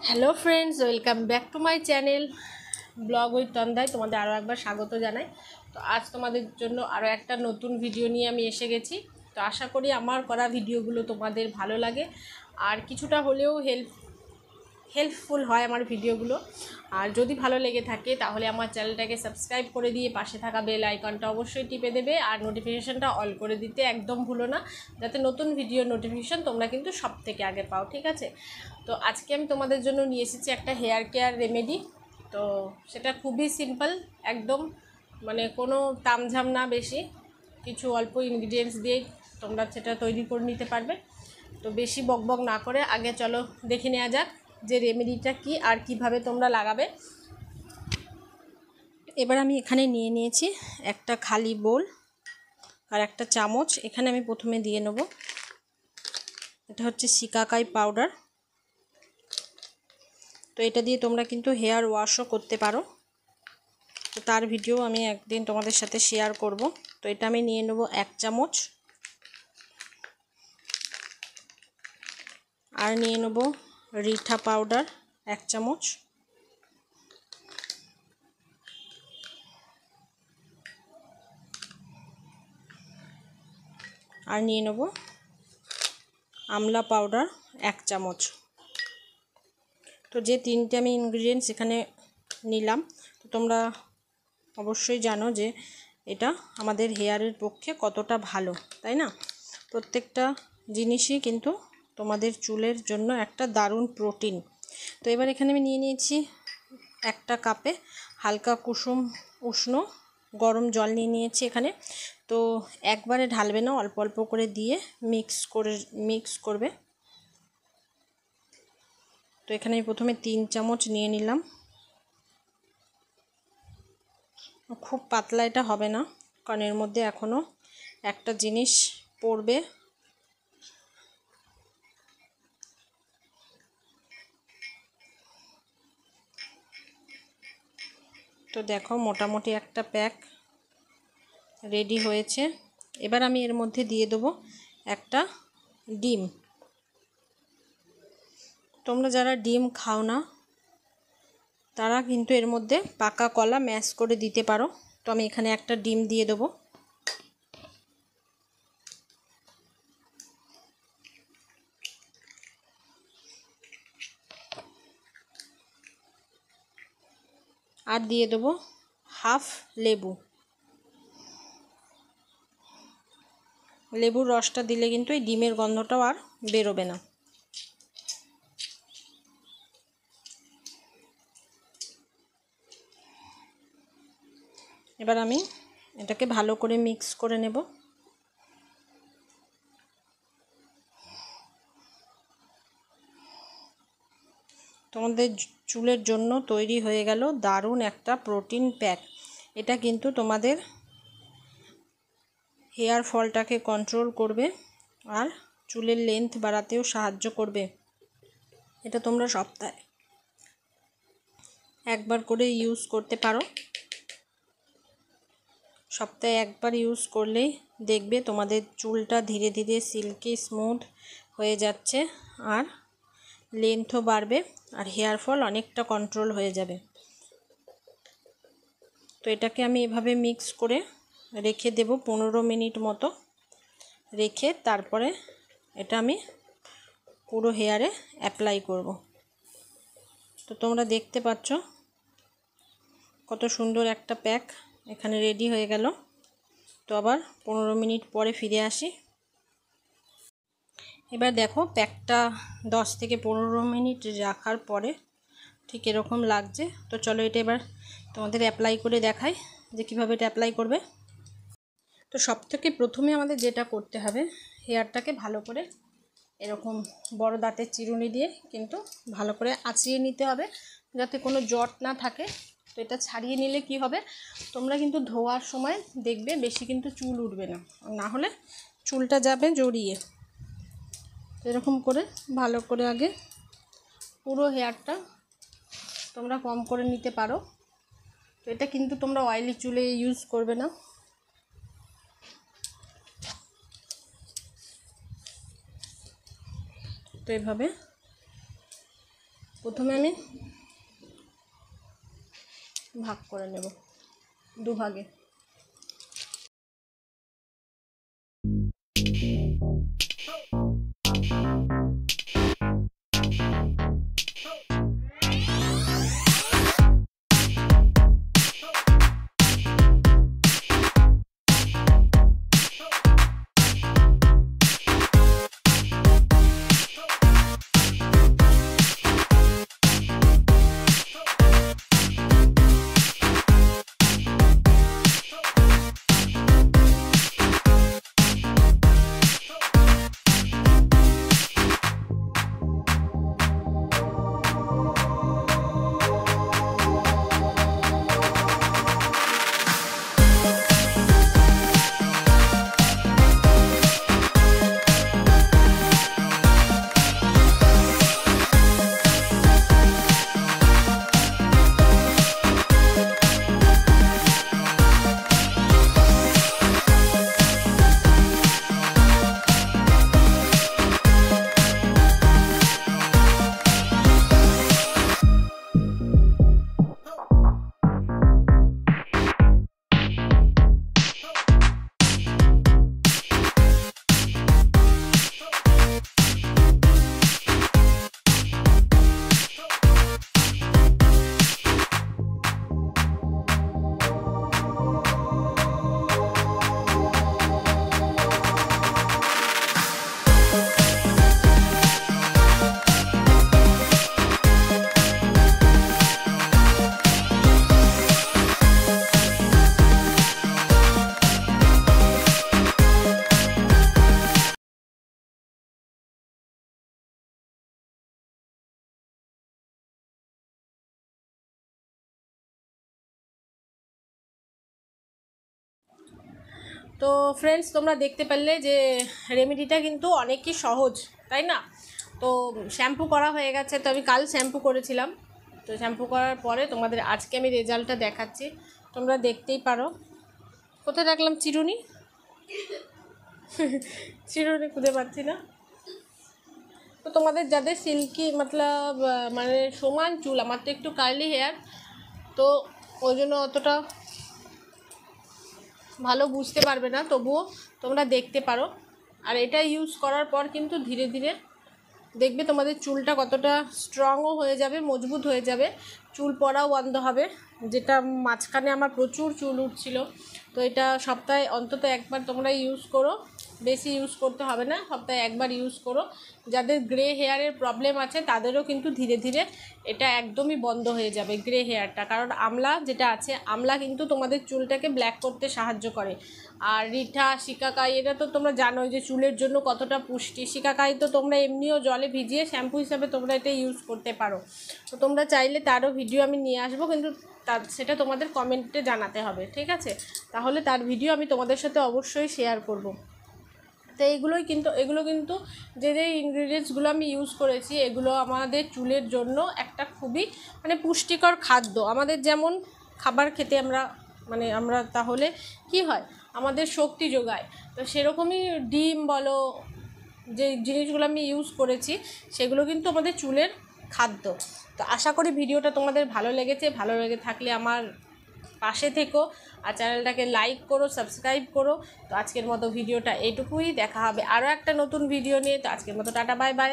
Hello friends, welcome back to my channel vlog with তন্দায়। তোমাদের আরও একবার স্বাগত জানাই। তো আজ তোমাদের জন্য আরও একটা নতুন ভিডিও নিয়ে আমি এসে গেছি। তো আশা করি আমার করা ভিডিওগুলো তোমাদের ভালো লাগে আর কিছুটা হলেও হেল্পফুল হয় আমার ভিডিওগুলো। আর যদি ভালো লেগে থাকে তাহলে আমার চ্যানেলটাকে সাবস্ক্রাইব করে দিয়ে পাশে থাকা বেল আইকনটা অবশ্যই টিপে দেবে আর নোটিফিকেশানটা অল করে দিতে একদম ভুলো না, যাতে নতুন ভিডিও নোটিফিকেশান তোমরা কিন্তু সব থেকে আগে পাও, ঠিক আছে? তো আজকে আমি তোমাদের জন্য নিয়ে এসেছি একটা হেয়ার কেয়ার রেমেডি। তো সেটা খুবই সিম্পল, একদম মানে কোনো তামঝাম না, বেশি কিছু অল্প ইনগ্রিডিয়েন্টস দিয়েই তোমরা সেটা তৈরি করে নিতে পারবে। তো বেশি বকবক না করে আগে চলো দেখে নেওয়া যাক যে রেমেডিটা কি আর কিভাবে তোমরা লাগাবে। এবার আমি এখানে নিয়ে নিয়েছি একটা খালি বোল আর একটা চামচ। এখানে আমি প্রথমে দিয়ে নেব, এটা হচ্ছে শিকাকাই পাউডার। তো এটা দিয়ে তোমরা কিন্তু হেয়ার ওয়াশও করতে পারো, তো তার ভিডিও আমি একদিন তোমাদের সাথে শেয়ার করব। তো এটা আমি নিয়ে নেব 1 চামচ, আর নিয়ে নেব রিঠা পাউডার 1 চামচ, আর নিয়ে নেব আমলা পাউডার 1 চামচ। তো যে তিনটে আমি ইনগ্রিডিয়েন্টস এখানে নিলাম, তো তোমরা অবশ্যই জানো যে এটা আমাদের হেয়ারের পক্ষে কতটা ভালো, তাই না? প্রত্যেকটা জিনিসই কিন্তু তোমাদের চুলের জন্য একটা দারুণ প্রোটিন। তো এবার এখানে আমি নিয়ে নিয়েছি একটা কাপে হালকা কুসুম উষ্ণ গরম জল নিয়ে নিয়েছি এখানে। তো একবারে ঢালবে না, অল্প অল্প করে দিয়ে মিক্স করবে। তো এখানে আমি প্রথমে 3 চামচ নিয়ে নিলাম। খুব পাতলা এটা হবে না, কারণ এর মধ্যে এখনও একটা জিনিস পড়বে। তো দেখো মোটামুটি একটা প্যাক রেডি হয়েছে। এবার আমি এর মধ্যে দিয়ে দেবো একটা ডিম। তোমরা যারা ডিম খাও না তারা কিন্তু এর মধ্যে পাকা কলা ম্যাশ করে দিতে পারো। তো আমি এখানে একটা ডিম দিয়ে দেবো। আর দিয়ে দেবো হাফ লেবু। লেবুর রসটা দিলে কিন্তু এই ডিমের গন্ধটাও আর বেরোবে না। এবার আমি এটাকে ভালো করে মিক্স করে নেব। তোমাদের চুলের জন্য তৈরি হয়ে গেল দারুণ একটা প্রোটিন প্যাক। এটা কিন্তু তোমাদের হেয়ার ফলটাকে কন্ট্রোল করবে আর চুলের লেন্থ বাড়াতেও সাহায্য করবে। এটা তোমরা সপ্তাহে একবার করে ইউজ করতে পারো। সপ্তাহে একবার ইউজ করলেই দেখবে তোমাদের চুলটা ধীরে ধীরে সিল্কি স্মুথ হয়ে যাচ্ছে আর লেন্থও বাড়বে আর হেয়ার ফল অনেকটা কন্ট্রোল হয়ে যাবে। তো এটাকে আমি এভাবে মিক্স করে রেখে দেব 15 মিনিট মতো। রেখে তারপরে এটা আমি পুরো হেয়ারে অ্যাপ্লাই করব। তো তোমরা দেখতে পাচ্ছ কত সুন্দর একটা প্যাক এখানে রেডি হয়ে গেল। তো আবার 15 মিনিট পরে ফিরে আসি। এবার দেখো প্যাকটা 10 থেকে 15 মিনিট রাখার পরে ঠিক এরকম লাগছে। তো চলো এটা এবার তোমাদের অ্যাপ্লাই করে দেখাই যে কীভাবে এটা অ্যাপ্লাই করবে। তো সবথেকে প্রথমে আমাদের যেটা করতে হবে, হেয়ারটাকে ভালো করে এরকম বড় দাঁতের চিরুনি দিয়ে কিন্তু ভালো করে আঁচড়িয়ে নিতে হবে, যাতে কোনো জট না থাকে। তো এটা ছাড়িয়ে নিলে কি হবে, তোমরা কিন্তু ধোয়ার সময় দেখবে বেশি কিন্তু চুল উঠবে না, না হলে চুলটা যাবে জড়িয়ে। এরকম করে ভালো করে আগে পুরো হেয়ারটা তোমরা কম করে নিতে পারো। তো এটা কিন্তু তোমরা অয়েলি চুলে ইউজ করবে না। তো এভাবে প্রথমে আমি ভাগ করে নেব দুভাগে। তো ফ্রেন্ডস, তোমরা দেখতে পারলে যে রেমেডিটা কিন্তু অনেকই সহজ, তাই না? তো শ্যাম্পু করা হয়ে গেছে। তো আমি কাল শ্যাম্পু করেছিলাম। তো শ্যাম্পু করার পরে তোমাদের আজকে আমি রেজাল্টটা দেখাচ্ছি, তোমরা দেখতেই পারো। কোথায় রাখলাম চিরুনি? চিরুনি খুঁজে পাচ্ছি না। তো তোমাদের যাদের সিল্কি মতলব মানে সমান চুল, আমার তো একটু কার্লি হেয়ার, তো ওই জন্য অতটা ভালো বুঝতে পারবে না, তবুও তোমরা দেখতে পারো। আর এটা ইউজ করার পর কিন্তু ধীরে ধীরে দেখবে তোমাদের চুলটা কতটা স্ট্রংও হয়ে যাবে, মজবুত হয়ে যাবে, চুল পড়াও বন্ধ হবে। যেটা মাঝখানে আমার প্রচুর চুল উঠছিল, তো এটা সপ্তাহে অন্তত একবার তোমরা ইউজ করো, বেশি ইউজ করতে হবে না, সপ্তাহে একবার ইউজ করো। যাদের গ্রে হেয়ারের প্রবলেম আছে তাদেরও কিন্তু ধীরে ধীরে এটা একদমই বন্ধ হয়ে যাবে, গ্রে হেয়ারটা। কারণ আমলা যেটা আছে, আমলা কিন্তু তোমাদের চুলটাকে ব্ল্যাক করতে সাহায্য করে। আর রিঠা, শিকাকাই, এটা তো তোমরা জানোই যে চুলের জন্য কতটা পুষ্টি। শিকাকাই তো তোমরা এমনিও জলে ভিজিয়ে শ্যাম্পু হিসাবে তোমরা এটা ইউজ করতে পারো। তো তোমরা চাইলে তারও ভিডিও আমি নিয়ে আসবো, কিন্তু সেটা তোমাদের কমেন্টে জানাতে হবে, ঠিক আছে? তাহলে তার ভিডিও আমি তোমাদের সাথে অবশ্যই শেয়ার করব। তো এগুলো কিন্তু যে ইনগ্রিডিয়েন্টসগুলো আমি ইউজ করেছি, এগুলো আমাদের চুলের জন্য একটা খুবই মানে পুষ্টিকর খাদ্য। আমাদের যেমন খাবার খেতে আমরা তাহলে কি হয়, আমাদের শক্তি যোগায়। তো সেরকমই ডিম বলো, যে জিনিসগুলো আমি ইউজ করেছি সেগুলো কিন্তু আমাদের চুলের খাদ্য। তো আশা করি ভিডিওটা তোমাদের ভালো লেগেছে। ভালো লেগে থাকলে আমার পাশে থেকো আর চ্যানেলটাকে লাইক করো, সাবস্ক্রাইব করো। তো আজকের মতো ভিডিওটা এইটুকুই, দেখা হবে আরও একটা নতুন ভিডিও নিয়ে। তো আজকের মতো টাটা, বাই বাই।